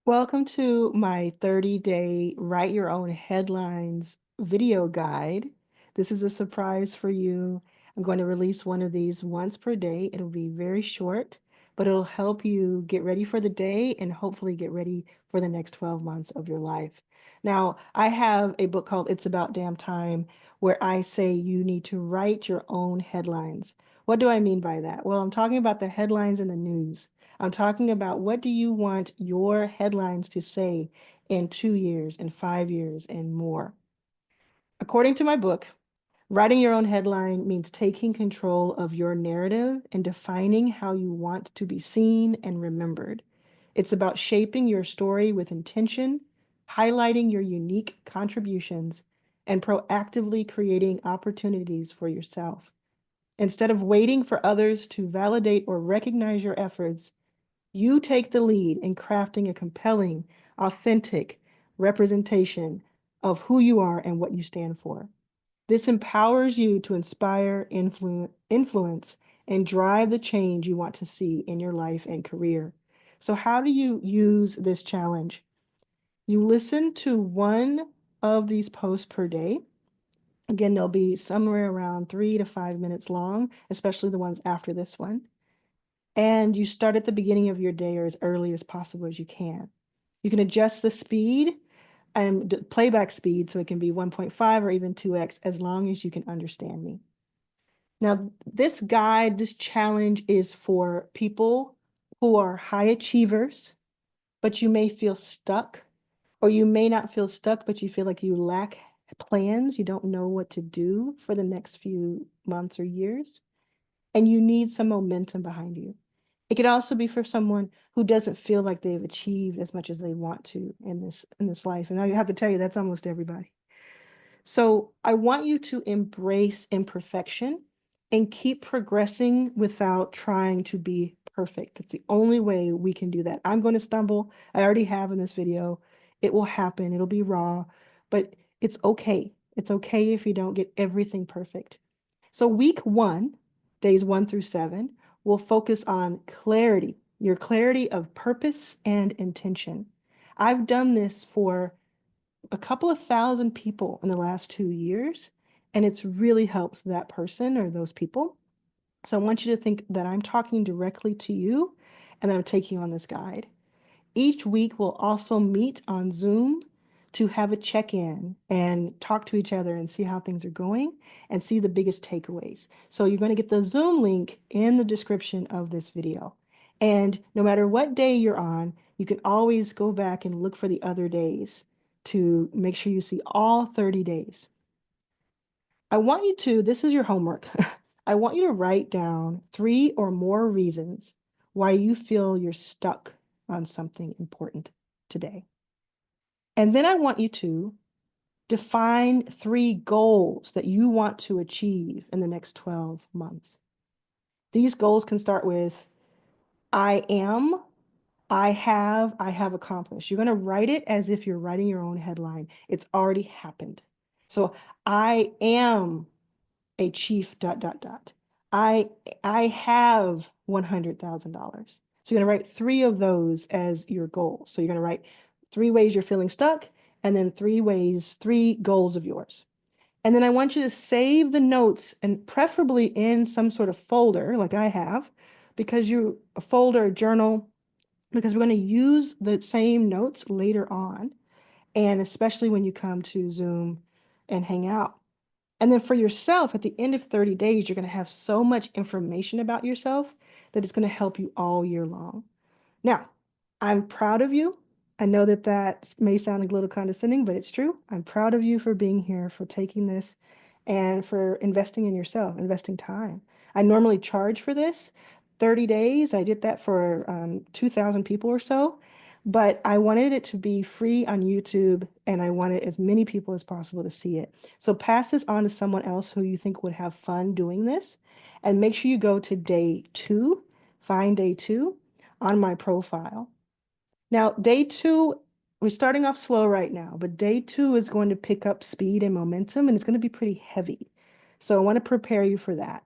Welcome to my 30-day Write Your Own Headlines video guide. This is a surprise for you. I'm going to release one of these once per day. It'll be very short, but it'll help you get ready for the day and hopefully get ready for the next 12 months of your life. Now, I have a book called It's About Damn Time where I say you need to write your own headlines. What do I mean by that? Well, I'm talking about the headlines in the news. I'm talking about what do you want your headlines to say in 2 years, in 5 years, and more. According to my book, writing your own headline means taking control of your narrative and defining how you want to be seen and remembered. It's about shaping your story with intention, highlighting your unique contributions, and proactively creating opportunities for yourself. Instead of waiting for others to validate or recognize your efforts, you take the lead in crafting a compelling, authentic representation of who you are and what you stand for. This empowers you to inspire, influence, and drive the change you want to see in your life and career. So, how do you use this challenge? You listen to one of these posts per day. Again, they'll be somewhere around 3 to 5 minutes long, especially the ones after this one. And you start at the beginning of your day or as early as possible as you can. You can adjust the speed and playback speed so it can be 1.5 or even 2x as long as you can understand me. Now, this guide, this challenge is for people who are high achievers, but you may feel stuck, or you may not feel stuck, but you feel like you lack plans. You don't know what to do for the next few months or years, and you need some momentum behind you. It could also be for someone who doesn't feel like they've achieved as much as they want to in this life. And I have to tell you, that's almost everybody. So I want you to embrace imperfection and keep progressing without trying to be perfect. That's the only way we can do that. I'm going to stumble. I already have in this video. It will happen. It'll be raw, but it's okay. It's okay if you don't get everything perfect. So week 1, days 1 through 7, will focus on clarity, your clarity of purpose and intention. I've done this for a couple of thousand people in the last 2 years, and it's really helped that person or those people. So I want you to think that I'm talking directly to you and that I'm taking you on this guide. Each week we'll also meet on Zoom to have a check-in and talk to each other and see how things are going and see the biggest takeaways. So you're going to get the Zoom link in the description of this video. And no matter what day you're on, you can always go back and look for the other days to make sure you see all 30 days. I want you to, this is your homework. I want you to write down 3 or more reasons why you feel you're stuck on something important today. And then I want you to define 3 goals that you want to achieve in the next 12 months. These goals can start with I am, I have accomplished. You're going to write it as if you're writing your own headline. It's already happened. So I am a chief dot dot dot. I I have $100,000. So you're going to write 3 of those as your goals. So you're going to write 3 ways you're feeling stuck and then 3 goals of yours. And then I want you to save the notes and preferably in some sort of folder like I have, because you a folder, a journal, because we're going to use the same notes later on, and especially when you come to Zoom and hang out. And then for yourself, at the end of 30 days, you're going to have so much information about yourself that it's going to help you all year long. Now, I'm proud of you. I know that that may sound a little condescending, but it's true. I'm proud of you for being here, for taking this, and for investing in yourself, investing time. I normally charge for this 30 days. I did that for 2,000 people or so, but I wanted it to be free on YouTube, and I wanted as many people as possible to see it. So pass this on to someone else who you think would have fun doing this, and make sure you go to day 2, find day 2 on my profile. Now, day 2, we're starting off slow right now, but day 2 is going to pick up speed and momentum, and it's going to be pretty heavy. So I want to prepare you for that.